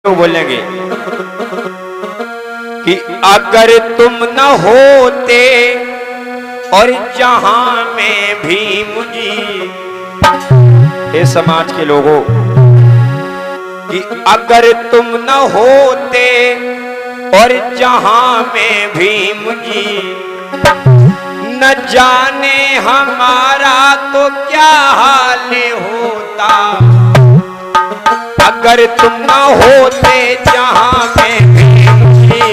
तो बोलेंगे कि अगर तुम न होते और जहां में भी मुझे, हे समाज के लोगों, कि अगर तुम न होते और जहां में भी मुझे, न जाने हमारा तो क्या हाल होता। अगर तुम न होते जहां में भी मुझे,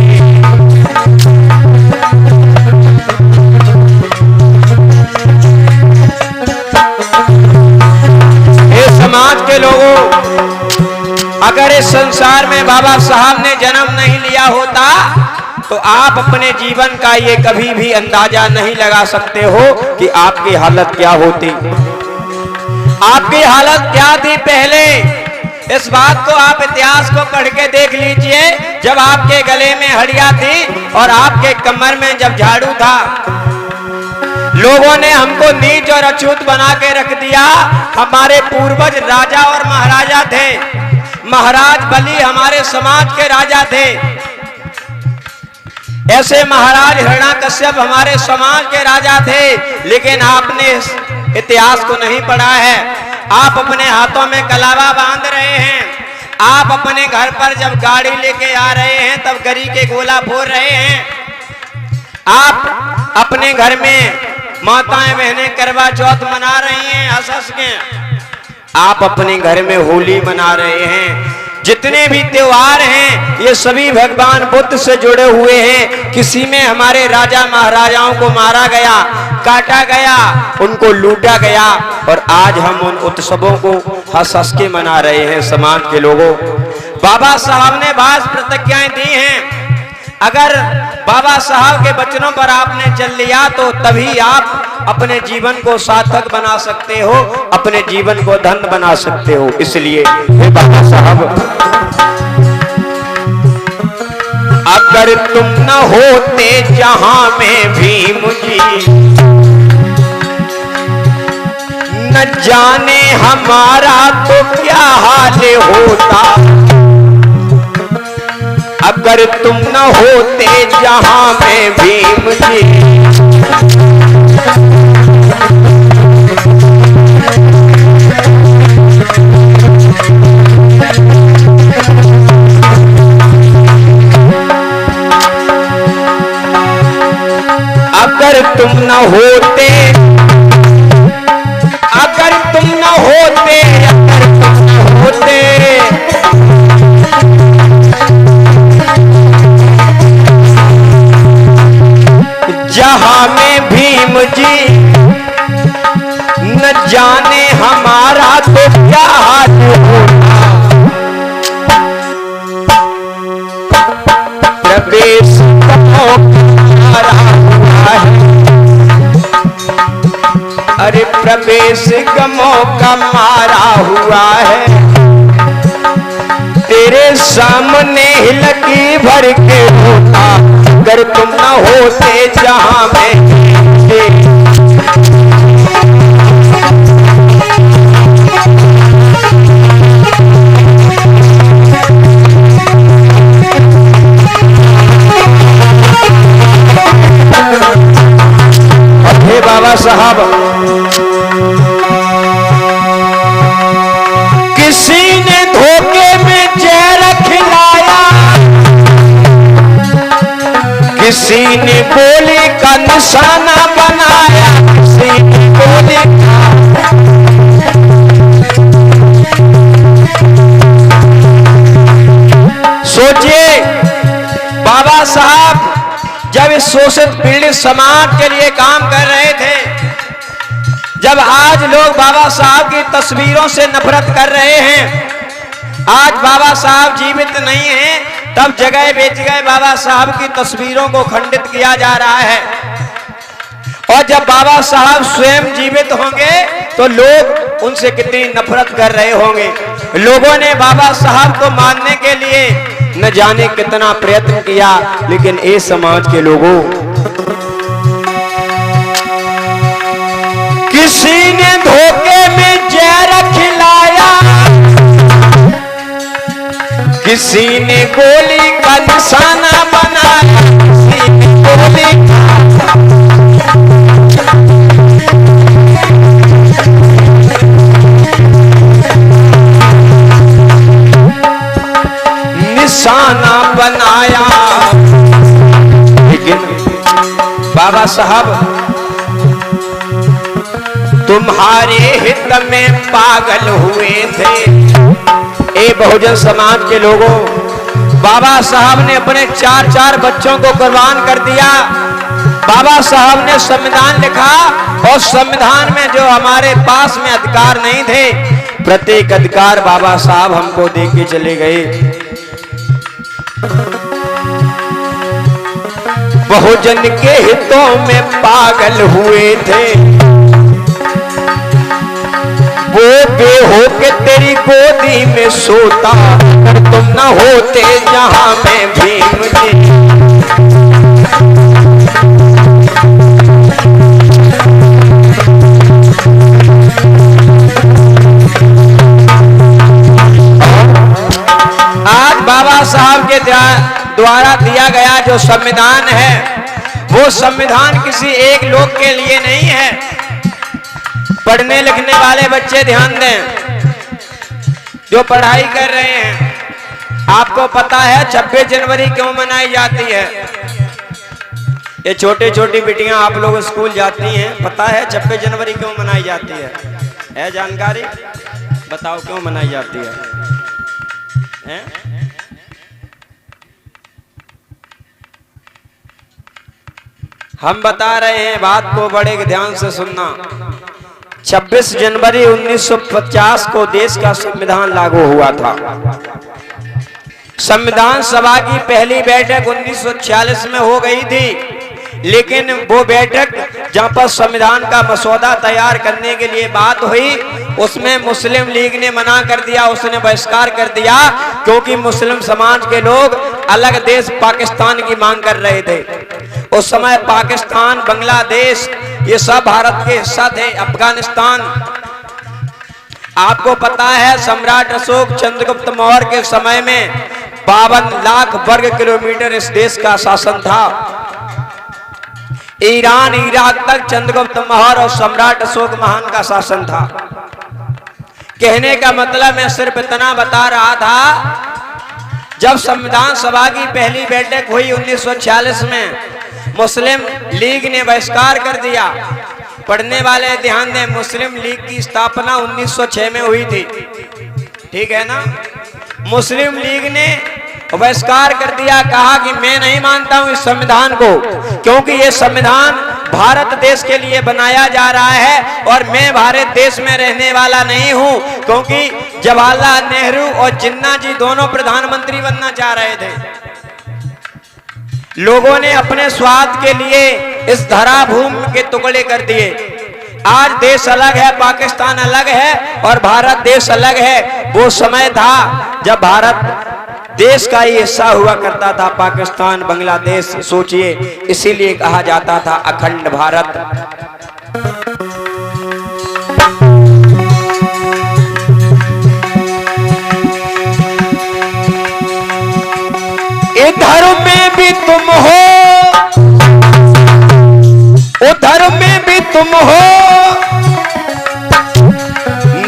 हे समाज के लोगों, अगर इस संसार में बाबा साहब ने जन्म नहीं लिया होता तो आप अपने जीवन का ये कभी भी अंदाजा नहीं लगा सकते हो कि आपकी हालत क्या होती। आपकी हालत क्या थी पहले, इस बात को आप इतिहास को पढ़ के देख लीजिए। जब आपके गले में हड़िया थी और आपके कमर में जब झाड़ू था, लोगों ने हमको नीच और अछूत बना के रख दिया। हमारे पूर्वज राजा और महाराजा थे। महाराज बलि हमारे समाज के राजा थे। ऐसे महाराज हिरण्याकश्यप हमारे समाज के राजा थे। लेकिन आपने इतिहास को नहीं पढ़ा है। आप अपने हाथों में कलावा बांध रहे हैं। आप अपने घर पर जब गाड़ी लेके आ रहे हैं तब गरी के गोला फोड़ रहे हैं। आप अपने घर में माताएं बहनें करवा चौथ मना रही हैं हंस हंस के। आप अपने घर में होली मना रहे हैं। जितने भी त्योहार हैं ये सभी भगवान बुद्ध से जुड़े हुए हैं। किसी में हमारे राजा महाराजाओं को मारा गया, काटा गया, उनको लूटा गया और आज हम उन उत्सवों को हंस हंस के मना रहे हैं। समाज के लोगों, बाबा साहब ने बात प्रतिज्ञाएं दी हैं। अगर बाबा साहब के वचनों पर आपने चल लिया तो तभी आप अपने जीवन को सार्थक बना सकते हो, अपने जीवन को धन्य बना सकते हो। इसलिए हे बाबा साहब, अगर तुम न होते जहां में भी मुझे, न जाने हमारा तो क्या हाल होता। अगर तुम न होते जहां में भी मुझे, अगर तुम न होते, अगर तुम न होते, अगर तुम न होते, जहां में भीम जी, न जाने हमारा तो क्या हाल होता। प्रवेश हमारा हुआ है, अरे प्रवेश गमों का मारा हुआ है। तेरे सामने हिलकी भर के होता। अगर तुम न होते जहां में हे बाबा साहब, किसी ने धोखे में जहर खिलाया, किसी ने गोली का निशाना बनाया, किसी ने गोली का। सोचिए बाबा साहब जब इस शोषित पीड़ित समाज के लिए काम कर रहे थे, जब आज लोग बाबा साहब की तस्वीरों से नफरत कर रहे हैं, आज बाबा साहब जीवित नहीं हैं, तब जगह बेच गए बाबा साहब की तस्वीरों को खंडित किया जा रहा है। और जब बाबा साहब स्वयं जीवित होंगे तो लोग उनसे कितनी नफरत कर रहे होंगे। लोगों ने बाबा साहब को मारने के लिए न जाने कितना प्रयत्न किया, लेकिन इस समाज के लोगों, किसी ने धोखे में जहर खिलाया, किसी ने गोली का निशाना बनाया, किसी ने गोली निशाना बनाया। लेकिन बाबा साहब तुम्हारे हित में पागल हुए थे। ए बहुजन समाज के लोगों, बाबा साहब ने अपने 4 बच्चों को कुर्बान कर दिया। बाबा साहब ने संविधान लिखा और संविधान में जो हमारे पास में अधिकार नहीं थे, प्रत्येक अधिकार बाबा साहब हमको दे के चले गए। बहुजन के हितों में पागल हुए थे, वो बेहो के तेरी गोदी में सोता, अगर तुम न होते जहां में भीम जी। आज बाबा साहब के द्वारा दिया गया जो संविधान है, वो संविधान किसी एक लोग के लिए नहीं है। पढ़ने लिखने वाले बच्चे ध्यान दें, जो पढ़ाई कर रहे हैं, आपको पता है 26 जनवरी क्यों मनाई जाती है? ये छोटी छोटी बिटियां आप लोग स्कूल जाती हैं, पता है 26 जनवरी क्यों मनाई जाती है जानकारी? बताओ क्यों मनाई जाती है? हम बता रहे हैं, बात को बड़े ध्यान से सुनना। 26 जनवरी 1950 को देश का संविधान लागू हुआ था। संविधान सभा की पहली बैठक 1946 में हो गई थी, लेकिन वो बैठक जहां पर संविधान का मसौदा तैयार करने के लिए बात हुई, उसमें मुस्लिम लीग ने मना कर दिया, उसने बहिष्कार कर दिया, क्योंकि मुस्लिम समाज के लोग अलग देश पाकिस्तान की मांग कर रहे थे। उस समय पाकिस्तान, बांग्लादेश, ये सब भारत के हिस्सा थे। अफगानिस्तान, आपको पता है सम्राट अशोक चंद्रगुप्त मौर्य के समय में 52 लाख वर्ग किलोमीटर इस देश का शासन था। ईरान, इराक तक चंद्रगुप्त मौर्य और सम्राट अशोक महान का शासन था। कहने का मतलब मैं सिर्फ इतना बता रहा था, जब संविधान सभा की पहली बैठक हुई 1946 में, मुस्लिम लीग ने बहिष्कार कर दिया। पढ़ने वाले ध्यान दें, मुस्लिम लीग की स्थापना 1906 में हुई थी, ठीक है ना? मुस्लिम लीग ने बहिष्कार कर दिया, कहा कि मैं नहीं मानता हूं इस संविधान को, क्योंकि ये संविधान भारत देश के लिए बनाया जा रहा है और मैं भारत देश में रहने वाला नहीं हूं, क्योंकि जवाहरलाल नेहरू और जिन्ना जी दोनों प्रधानमंत्री बनना चाह रहे थे। लोगों ने अपने स्वार्थ के लिए इस धरा भूमि के टुकड़े कर दिए। आज देश अलग है, पाकिस्तान अलग है और भारत देश अलग है। वो समय था जब भारत देश का ही हिस्सा हुआ करता था, पाकिस्तान, बांग्लादेश। सोचिए, इसीलिए कहा जाता था अखंड भारत। इधर में भी तुम हो, उधर में भी तुम हो,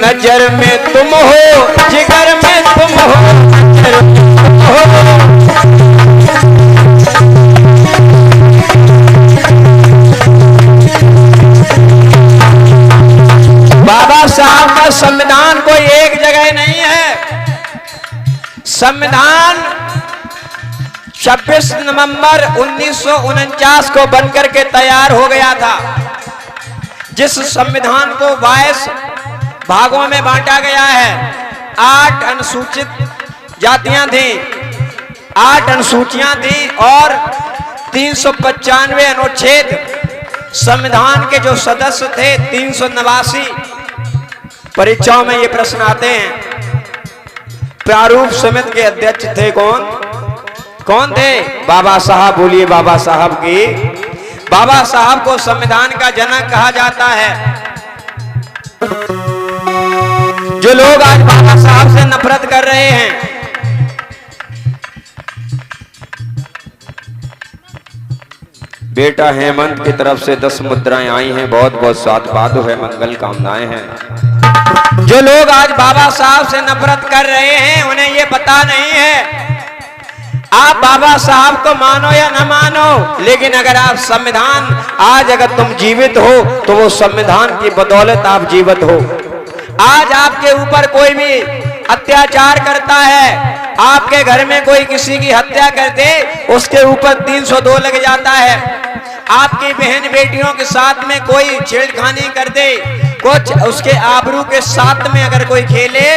नजर में तुम हो, जिगर में तुम हो, बाबा साहब का संविधान कोई एक जगह नहीं है। संविधान 26 नवंबर 1949 को बनकर के तैयार हो गया था। जिस संविधान को 22 भागों में बांटा गया है, 8 अनुसूचित जातियां थी, 8 अनुसूचियां थी और 395 अनुच्छेद। संविधान के जो सदस्य थे 389। परीक्षाओं में ये प्रश्न आते हैं। प्रारूप समिति के अध्यक्ष थे कौन थे? बाबा साहब। बोलिए बाबा साहब की। बाबा साहब को संविधान का जनक कहा जाता है। जो लोग आज बाबा साहब से नफरत कर रहे हैं, बेटा हेमंत की तरफ से 10 मुद्राएं आई हैं। बहुत बहुत साधु है, मंगल कामनाएं हैं। जो लोग आज बाबा साहब से नफरत कर रहे हैं उन्हें ये पता नहीं है आप बाबा साहब को मानो या न मानो, लेकिन अगर आप संविधान आज अगर तुम जीवित हो तो वो संविधान की बदौलत आप जीवित हो। आज आपके ऊपर कोई भी अत्याचार करता है, आपके घर में कोई किसी की हत्या कर दे उसके ऊपर 302 लग जाता है। आपकी बहन बेटियों के साथ में कोई छेड़खानी कर दे, कुछ उसके आबरू के साथ में अगर कोई खेले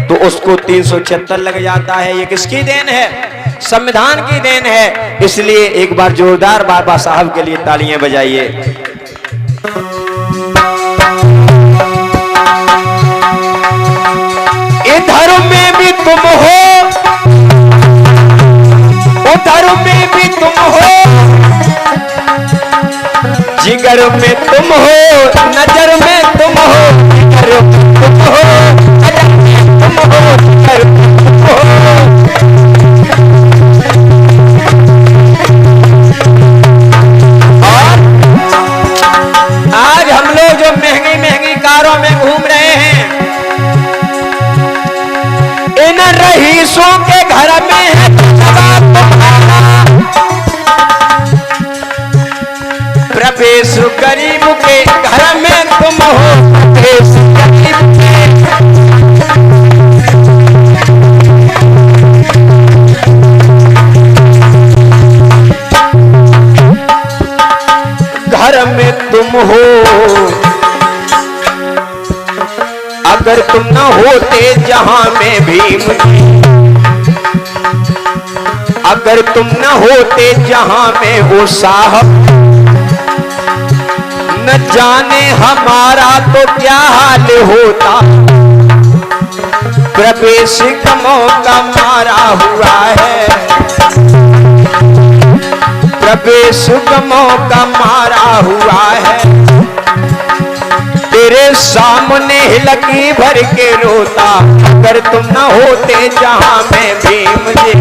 तो उसको 376 लग जाता है। ये किसकी देन है? संविधान की देन है। इसलिए एक बार जोरदार बाबा साहब के लिए तालियां बजाइए। इधर में भी तुम हो, उधर में भी तुम हो, जिगर में तुम हो, नजर में तुम हो, जिगर में तुम हो, नजर में तुम हो, जिगर में तुम हो। आज हम लोग जो महंगी महंगी कारों में घूम रहे हैं, इन रईसों के घर में है जवाब तुम्हारा। प्रवेश गरीब के घर में तुम हो, प्रवेश गरीब के घर में तुम हो। अगर तुम न होते जहां में भीम जी, अगर तुम न होते जहां में वो साहब, न जाने हमारा तो क्या हाल होता। प्रवेश का मौका मारा हुआ है, प्रवेश का मौका मारा हुआ है। तेरे सामने लकी भर के रोता, अगर तुम न होते जहां में भीम जी।